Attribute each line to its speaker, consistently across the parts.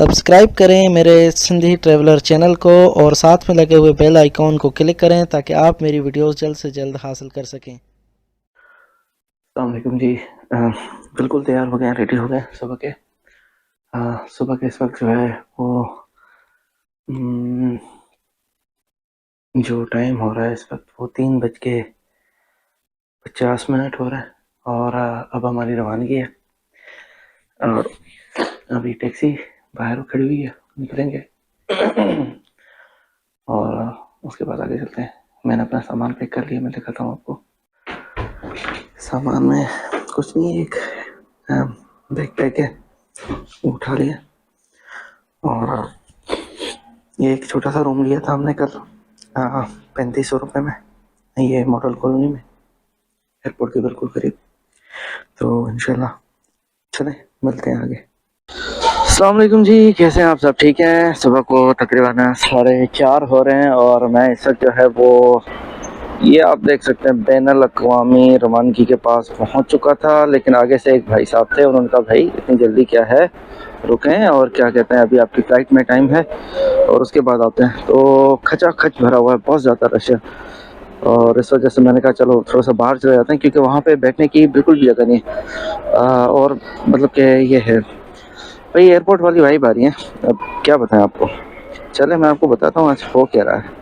Speaker 1: Subscribe करें मेरे Sindhi traveller channel को और साथ में लगे हुए बेल आइकॉन को क्लिक करें ताकि आप मेरी वीडियोस जल्द से जल्द हासिल कर सकें।
Speaker 2: अस्सलाम वालेकुम जी। बिल्कुल तैयार हो गए, रेडी हो गए सुबह के। सुबह के इस वक्त जो है वो जो टाइम हो रहा है इस वक्त वो 3:50 हो रहा है और अब हमारी रवानगी है और अभी टैक्सी बाहर खड़ी हुई है, निकलेंगे और उसके बाद आगे चलते हैं। मैंने अपना सामान पैक कर लिया, मैं दिखाता हूँ आपको। सामान में कुछ नहीं, एक बैग पैक है, वो उठा लिया और ये एक छोटा सा रूम लिया था हमने कल 3500 में, ये मॉडल कॉलोनी में, एयरपोर्ट के बिल्कुल करीब। तो इंशाल्लाह चलें, मिलते हैं आगे। अस्सलाम वालेकुम जी, कैसे हैं आप सब? ठीक हैं? सुबह को तकरीबन 4:30 हो रहे हैं और मैं इस वक्त जो है वो ये आप देख सकते हैं बैनुल अक़वामी रवानगी के पास पहुंच चुका था, लेकिन आगे से एक भाई साहब थे, उन्होंने कहा भाई इतनी जल्दी क्या है, रुकें और क्या कहते हैं अभी आपकी फ़्लाइट में टाइम है और उसके बाद आते हैं। तो खचाखच भरा हुआ है, बहुत ज़्यादा रश है और इस वजह से मैंने कहा चलो थोड़ा सा बाहर चले जाते हैं, क्योंकि वहाँ पे बैठने की बिल्कुल भी जगह नहीं है। और मतलब कि ये है भाई, एयरपोर्ट वाली वाइब आ रही है। अब क्या बताएं आपको, चले मैं आपको बताता हूँ आज हो क्या रहा है।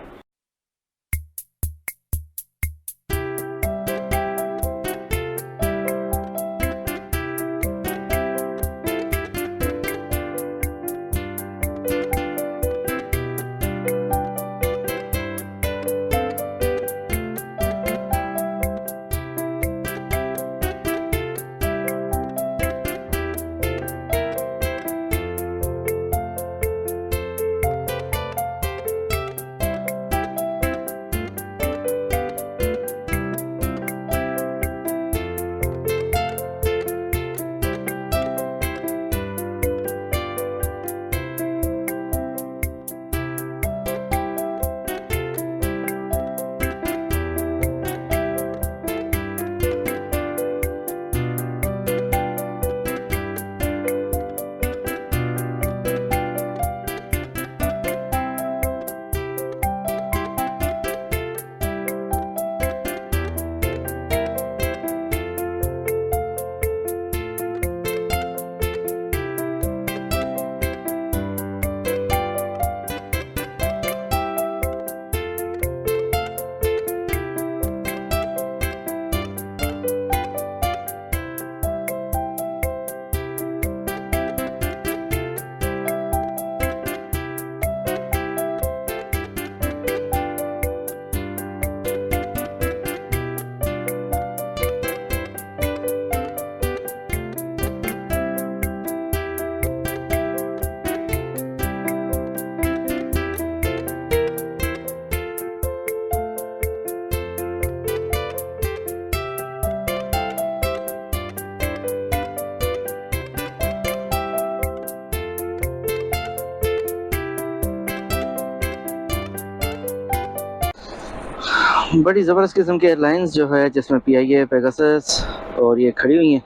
Speaker 2: बड़ी ज़बरदस्त किस्म की एयरलाइंस जो है, जिसमें PIA, पेगासस और ये खड़ी हुई हैं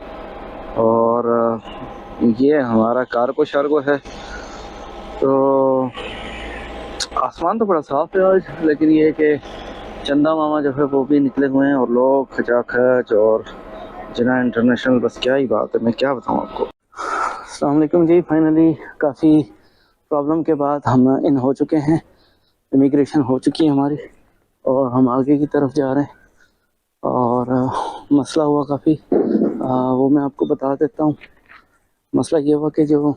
Speaker 2: और ये हमारा कार्गो शार्गो है। तो आसमान तो बड़ा साफ़ है आज, लेकिन ये कि चंदा मामा जो है वो भी निकले हुए हैं और लोग खचाखच और जिना इंटरनेशनल, बस क्या ही बात है, मैं क्या बताऊँ आपको। अस्सलाम वालेकुम जी, फाइनली काफ़ी प्रॉब्लम के बाद हम इन हो चुके हैं, इमिग्रेशन हो चुकी है हमारी और हम आगे की तरफ जा रहे हैं। और मसला हुआ काफ़ी, वो मैं आपको बता देता हूँ। मसला ये हुआ कि जो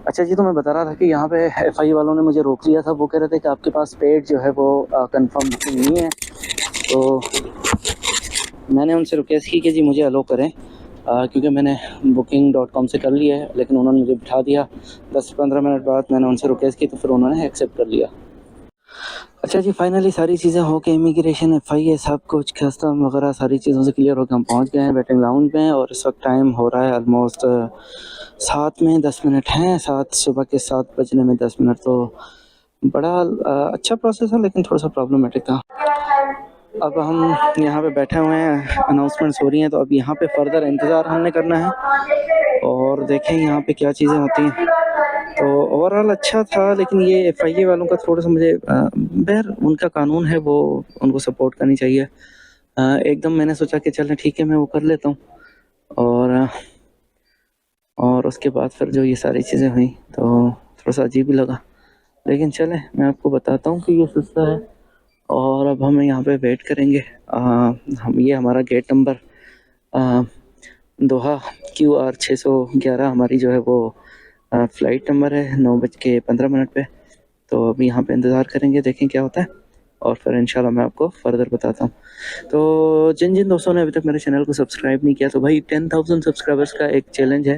Speaker 2: अच्छा जी, तो मैं बता रहा था कि यहाँ पे FI वालों ने मुझे रोक लिया था। वो कह रहे थे कि आपके पास पेड जो है वो कंफर्म बुकिंग नहीं है। तो मैंने उनसे रिक्वेस्ट की कि जी मुझे अलो करें, क्योंकि मैंने booking.com से कर लिया है, लेकिन उन्होंने मुझे बिठा दिया। 10-15 मिनट बाद मैंने उनसे रिक्वेस्ट की तो फिर उन्होंने एक्सेप्ट कर लिया। अच्छा जी, फाइनली सारी चीज़ें हो के इमिग्रेशन, FI सब कुछ कस्टम वगैरह सारी चीज़ों से क्लियर होकर हम पहुंच गए हैं वेटिंग लाउंज में और इस वक्त टाइम हो रहा है ऑलमोस्ट 7 में 10 मिनट हैं। 7 सुबह के 7 बजने में 10 मिनट, तो बड़ा अच्छा प्रोसेस है, लेकिन थोड़ा सा प्रॉब्लमेटिक था। अब हम यहाँ पे बैठे हुए हैं, अनाउंसमेंट्स हो रही हैं, तो अब यहाँ पे फर्दर इंतज़ार हमने करना है और देखें यहाँ पे क्या चीज़ें होती हैं। तो ओवरऑल अच्छा था, लेकिन ये FIA वालों का थोड़ा सा मुझे बहर उनका कानून है, वो उनको सपोर्ट करनी चाहिए। एकदम मैंने सोचा कि चलें ठीक है मैं वो कर लेता हूँ, और उसके बाद फिर जो ये सारी चीज़ें हुई तो थोड़ा सा अजीब भी लगा। लेकिन चलें मैं आपको बताता हूँ कि ये सिलसिला है, और अब हम यहाँ पे वेट करेंगे। हम ये हमारा गेट नंबर दोहा QR 611 हमारी जो है वो फ़्लाइट नंबर है 9:15 पे। तो अभी यहाँ पे इंतज़ार करेंगे, देखें क्या होता है, और फिर इंशाल्लाह मैं आपको फ़र्दर बताता हूँ। तो जिन दोस्तों ने अभी तक मेरे चैनल को सब्सक्राइब नहीं किया, तो भाई 10,000 सब्सक्राइबर्स का एक चैलेंज है,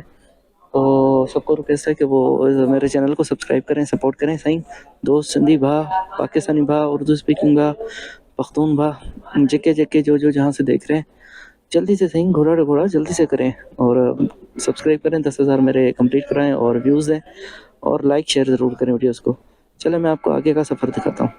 Speaker 2: तो सबको रिक्वेस्ट है कि वो मेरे चैनल को सब्सक्राइब करें, सपोर्ट करें। सही दोस्त सिंधी भा, पाकिस्तानी भा, उर्दू स्पीकिंग भा, पख्तून भा, जेके जेके जो जहाँ से देख रहे हैं, जल्दी से सही घोड़ा जल्दी से करें और सब्सक्राइब करें, 10,000 मेरे कंप्लीट कराएं और व्यूज़ दें, और लाइक शेयर ज़रूर करें वीडियोज़ को। चलो मैं आपको आगे का सफ़र दिखाता हूँ।